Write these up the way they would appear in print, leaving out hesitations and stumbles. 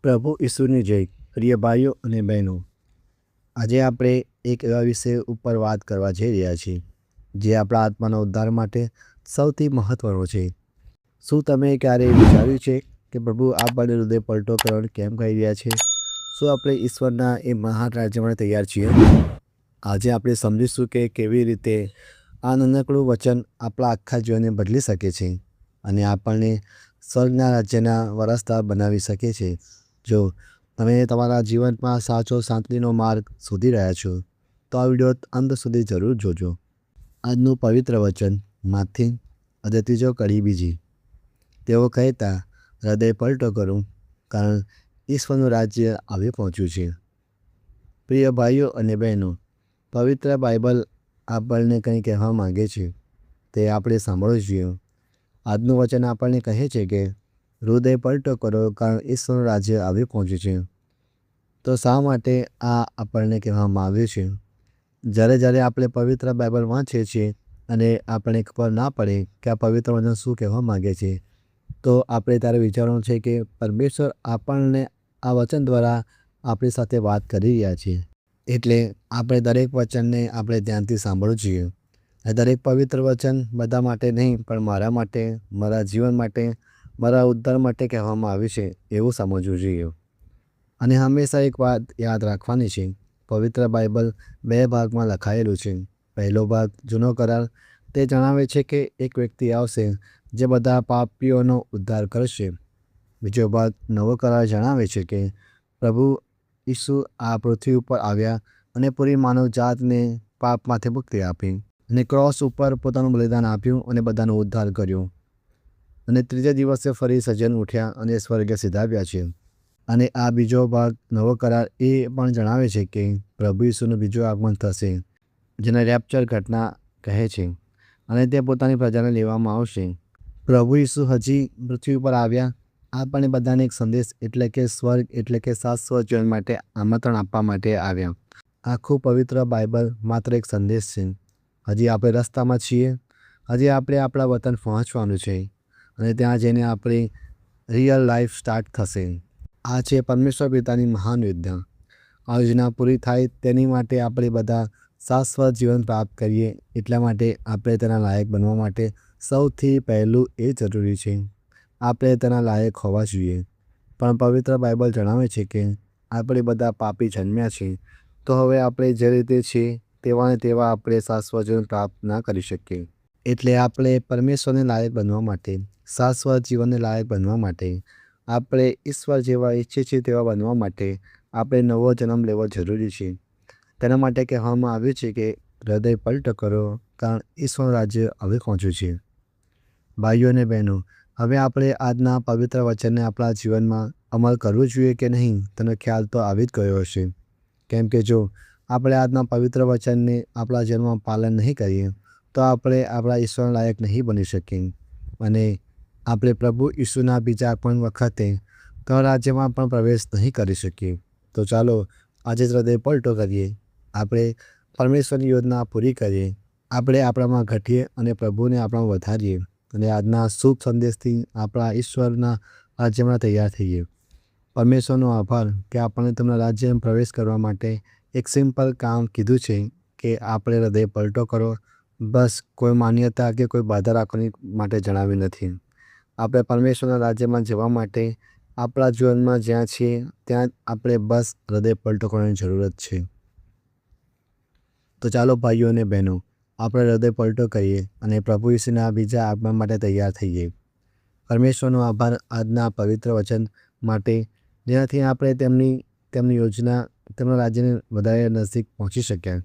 પ્રભુ ઈસુની જય. પ્રિય ભાઈઓ અને બહેનો, આજે આપણે એક એવા વિષય ઉપર વાત કરવા જઈ રહ્યા છીએ જે આપણા આત્માના ઉદ્ધાર માટે સૌથી મહત્ત્વનો છે. શું તમે ક્યારેય વિચાર્યું છે કે પ્રભુ આપણને હૃદય પલટો કરવાનું કેમ કહી રહ્યા છે? શું આપણે ઈશ્વરના એ મહાન રાજ્ય માટે તૈયાર છીએ? આજે આપણે સમજીશું કે કેવી રીતે આ નાનકડું વચન આપણા આખા જીવનને બદલી શકે છે અને આપણને સ્વર્ગના રાજ્યના વારસદાર બનાવી શકે છે. જો તમે તમારા જીવનમાં સાચો શાંતિનો માર્ગ શોધી રહ્યા છો તો આ વિડીયો અંત સુધી જરૂર જોજો. આજનું પવિત્ર વચન માથી અધ્યાય 3 કડી 2. તેઓ કહેતા, હૃદય પલટો કરો, કારણ ઈશ્વરનું રાજ્ય આવી પહોંચ્યું છે. પ્રિય ભાઈઓ અને બહેનો, પવિત્ર બાઇબલ આપણને કંઈ કહેવા માંગે છે તે આપણે સાંભળવું જોઈએ. આજનું વચન આપણને કહે છે કે હૃદય પલટો કરો, કારણ ઈશ્વરનું રાજ્ય આવી પહોંચ્યું છે. તો શા માટે આ આપણને કહેવામાં આવ્યું છે? જ્યારે આપણે પવિત્ર બાઇબલ વાંચીએ છીએ અને આપણને ખબર ના પડે કે આ પવિત્ર વચન શું કહેવા માગે છે, તો આપણે ત્યારે વિચારવાનું છે કે પરમેશ્વર આપણને આ વચન દ્વારા આપણી સાથે વાત કરી રહ્યા છે. એટલે આપણે દરેક વચનને આપણે ધ્યાનથી સાંભળવું જોઈએ. દરેક પવિત્ર વચન બધા માટે નહીં, પણ મારા માટે, મારા જીવન માટે, મારા ઉદ્ધાર માટે કહેવામાં આવ્યું છે એવું સમજવું જોઈએ. અને હંમેશા એક વાત યાદ રાખવાની છે, પવિત્ર બાઇબલ 2 ભાગમાં લખાયેલું છે. પહેલો ભાગ જૂનો કરાર, તે જણાવે છે કે એક વ્યક્તિ આવશે જે બધા પાપીઓનો ઉદ્ધાર કરશે. બીજો ભાગ નવો કરાર જણાવે છે કે પ્રભુ ઈસુ આ પૃથ્વી ઉપર આવ્યા અને પૂરી માનવજાતને પાપમાંથી મુક્તિ આપી અને ક્રોસ ઉપર પોતાનું બલિદાન આપ્યું અને બધાનો ઉદ્ધાર કર્યો. અને ત્રીજા દિવસે ફરી સજ્જન ઉઠ્યા અને સ્વર્ગે સીધાવ્યા છે. અને આ બીજો ભાગ નવો કરાર એ પણ જણાવે છે કે પ્રભુ ઈસુનું બીજું આગમન થશે, જેને રેપ્ચર ઘટના કહે છે, અને તે પોતાની પ્રજાને લેવામાં આવશે. પ્રભુ ઈસુ હજી પૃથ્વી ઉપર આવ્યા આપણને બધાને એક સંદેશ એટલે કે સ્વર્ગ એટલે કે શાશ્વત જીવન માટે આમંત્રણ આપવા માટે આવ્યા. આખું પવિત્ર બાઇબલ માત્ર એક સંદેશ છે. હજી આપણે રસ્તામાં છીએ. હજી આપણે આપણા વતન પહોંચવાનું છે અને ત્યાં જઈને આપણી રિયલ લાઈફ સ્ટાર્ટ થશે. આ છે પરમેશ્વર પિતાની મહાન યોજના. આ યોજના પૂરી થાય તેની માટે આપણે બધા શાશ્વત જીવન પ્રાપ્ત કરીએ, એટલા માટે આપણે તેના લાયક બનવા માટે સૌથી પહેલું એ જરૂરી છે આપણે તેના લાયક હોવા જોઈએ. પણ પવિત્ર બાઇબલ જણાવે છે કે આપણે બધા પાપી જન્મ્યા છીએ, તો હવે આપણે જે રીતે છીએ તેવા ને તેવા આપણે શાશ્વત જીવન પ્રાપ્ત ના કરી શકીએ. એટલે આપણે પરમેશ્વરને લાયક બનવા માટે, શાશ્વત જીવનને લાયક બનવા માટે, આપણે ઈશ્વર જેવા ઈચ્છીએ છીએ તેવા બનવા માટે આપણે નવો જન્મ લેવો જરૂરી છે. તેના માટે કહેવામાં આવ્યું છે કે હૃદય પલટો કરો, કારણ ઈશ્વરનું રાજ્ય આવી પહોંચ્યું છે. ભાઈઓ અને બહેનો, હવે આપણે આજના પવિત્ર વચનને આપણા જીવનમાં અમલ કરવું જોઈએ કે નહીં તેનો ખ્યાલ તો આવી જ ગયો હશે. કેમ કે જો આપણે આજના પવિત્ર વચનને આપણા જીવનમાં પાલન નહીં કરીએ તો આપણે આપણા ઈશ્વર લાયક નહીં બની શકીએ અને આપણે પ્રભુ ઈસુના બીજા આગમન વખતે તો રાજ્યમાં પણ પ્રવેશ નહીં કરી શકીએ. તો ચાલો આજે જ હૃદય પલટો કરીએ. આપણે પરમેશ્વરની યોજના પૂરી કરીએ. આપણે આપણામાં ઘટીએ અને પ્રભુને આપણામાં વધારીએ અને આજના શુભ સંદેશથી આપણા ઈશ્વરના રાજ્યમાં તૈયાર થઈએ. પરમેશ્વરનો આભાર કે આપણને તેમના રાજ્યમાં પ્રવેશ કરવા માટે એક સિમ્પલ કામ કીધું છે કે આપણે હૃદય પલટો કરો. બસ કોઈ માન્યતા કે કોઈ બાધા રાખવાની માટે જણાવી નથી. આપણે પરમેશ્વરના રાજ્યમાં જવા માટે આપણા જીવનમાં જ્યાં છીએ ત્યાં આપણે બસ હૃદય પલટો કરવાની જરૂરત છે. તો ચાલો ભાઈઓ અને બહેનો, આપણે હૃદય પલટો કરીએ અને પ્રભુ ઈસુના બીજા આગમન માટે તૈયાર થઈએ. પરમેશ્વરનો આભાર આજના પવિત્ર વચન માટે, જેનાથી આપણે તેમની યોજના, તેમના રાજ્યને વધારે નજીક પહોંચી શક્યા.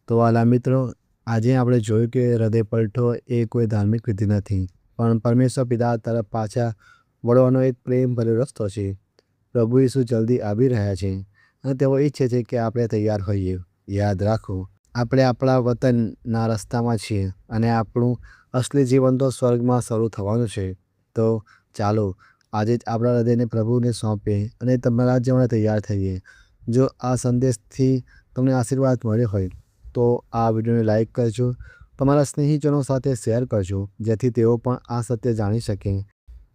તો વાલા મિત્રો, આજે આપણે જોયું કે હૃદય પલટો એ કોઈ ધાર્મિક વિધિ નથી, પણ પરમેશ્વર પિતા તરફ પાછા વળવાનો એક પ્રેમ ભરેલો રસ્તો છે. પ્રભુ ઈસુ જલ્દી આવી રહ્યા છે અને તેઓ ઈચ્છે છે કે આપણે તૈયાર હોઈએ. યાદ રાખો, આપણે આપણા વતનના રસ્તામાં છીએ અને આપણું અસલી જીવન તો સ્વર્ગમાં શરૂ થવાનું છે. તો ચાલો આજે જ આપણા હૃદયને પ્રભુને સોંપીએ અને તમારા રાજ્યમાં તૈયાર થઈએ. જો આ સંદેશથી તમને આશીર્વાદ મળ્યો હોય તો આ વિડીયોને લાઈક કરજો, તમારા સ્નેહીજનો સાથે શેર કરજો, જેથી તેઓ પણ આ સત્ય જાણી શકે.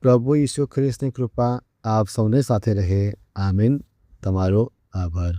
પ્રભુ ઈસુ ખ્રિસ્તની કૃપા આપ સૌને સાથે રહે. આમીન. તમારો આભાર.